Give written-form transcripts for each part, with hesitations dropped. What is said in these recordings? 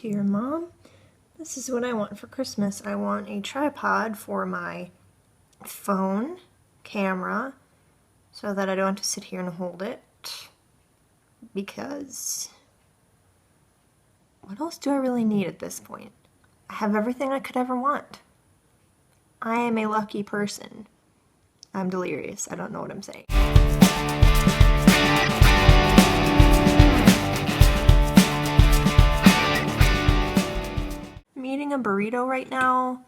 Dear Mom, this is what I want for Christmas. I want a tripod for my phone, camera, so that I don't have to sit here and hold it. Because what else do I really need at this point? I have everything I could ever want. I am a lucky person. I'm delirious. I don't know what I'm saying. I'm eating a burrito right now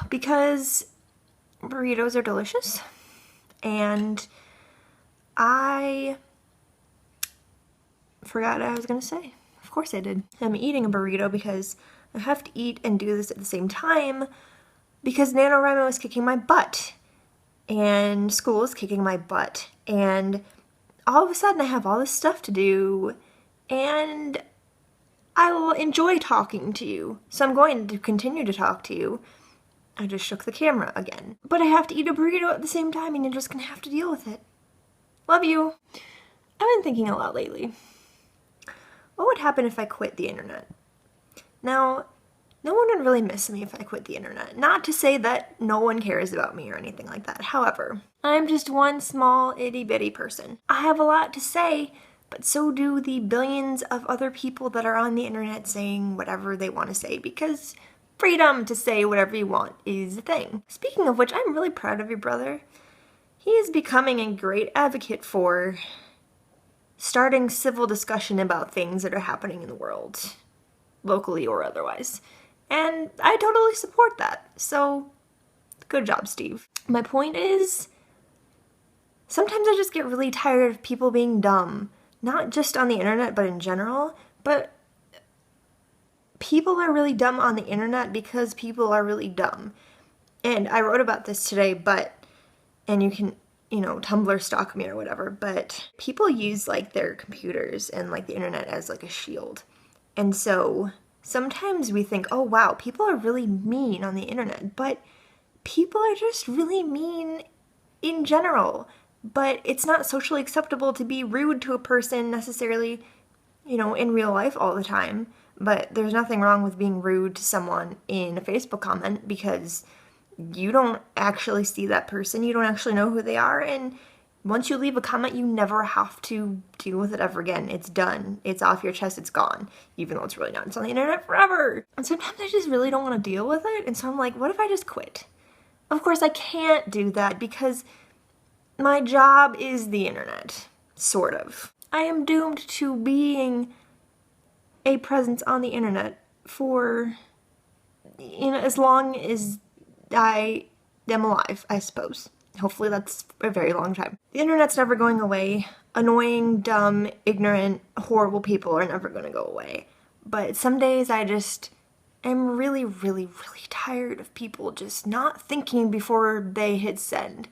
because burritos are delicious, and I forgot what I was gonna say. Of course I did. I'm eating a burrito because I have to eat and do this at the same time because NaNoWriMo is kicking my butt and school is kicking my butt, and all of a sudden I have all this stuff to do and I will enjoy talking to you, so I'm going to continue to talk to you. I just shook the camera again. But I have to eat a burrito at the same time, and you're just gonna have to deal with it. Love you. I've been thinking a lot lately. What would happen if I quit the internet? Now, no one would really miss me if I quit the internet. Not to say that no one cares about me or anything like that. However, I'm just one small itty-bitty person. I have a lot to say, but so do the billions of other people that are on the internet saying whatever they want to say, because freedom to say whatever you want is a thing. Speaking of which, I'm really proud of your brother. He is becoming a great advocate for starting civil discussion about things that are happening in the world, locally or otherwise. And I totally support that. So, good job, Steve. My point is, sometimes I just get really tired of people being dumb. Not just on the internet, but in general. But people are really dumb on the internet because people are really dumb. And I wrote about this today, and you can, Tumblr stalk me or whatever, but people use like their computers and like the internet as like a shield. And so sometimes we think, oh wow, people are really mean on the internet, but people are just really mean in general. But it's not socially acceptable to be rude to a person necessarily, in real life all the time. But there's nothing wrong with being rude to someone in a Facebook comment because you don't actually see that person, you don't actually know who they are, and once you leave a comment, you never have to deal with it ever again. It's done. It's off your chest. It's gone. Even though it's really not. It's on the internet forever. And sometimes I just really don't want to deal with it. And so I'm like, what if I just quit? Of course, I can't do that because my job is the internet. Sort of. I am doomed to being a presence on the internet for, as long as I am alive, I suppose. Hopefully that's a very long time. The internet's never going away. Annoying, dumb, ignorant, horrible people are never going to go away. But some days I just am really, really, really tired of people just not thinking before they hit send.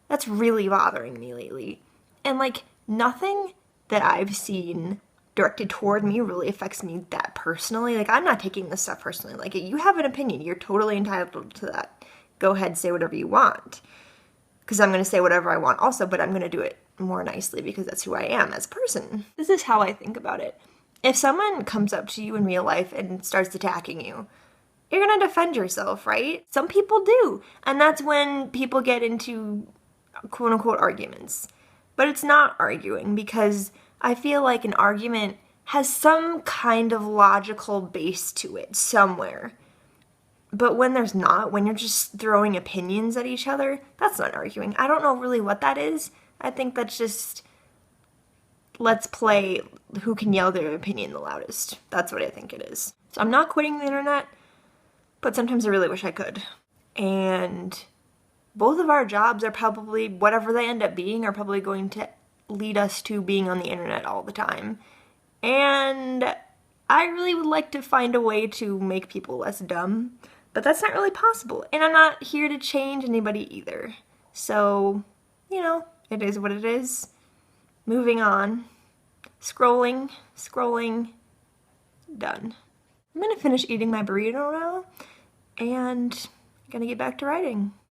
That's really bothering me lately. And like, nothing that I've seen directed toward me really affects me that personally. Like, I'm not taking this stuff personally. Like, you have an opinion. You're totally entitled to that. Go ahead, say whatever you want. Because I'm going to say whatever I want also, but I'm going to do it more nicely because that's who I am as a person. This is how I think about it. If someone comes up to you in real life and starts attacking you, you're going to defend yourself, right? Some people do. And that's when people get into quote-unquote arguments. But it's not arguing because I feel like an argument has some kind of logical base to it somewhere. But when there's not, when you're just throwing opinions at each other, that's not arguing. I don't know really what that is. I think that's just, let's play who can yell their opinion the loudest. That's what I think it is. So I'm not quitting the internet, but sometimes I really wish I could. And both of our jobs are probably, whatever they end up being, are probably going to lead us to being on the internet all the time. And I really would like to find a way to make people less dumb, but that's not really possible. And I'm not here to change anybody either. So, it is what it is. Moving on. Scrolling, done. I'm gonna finish eating my burrito now, and I'm gonna get back to writing.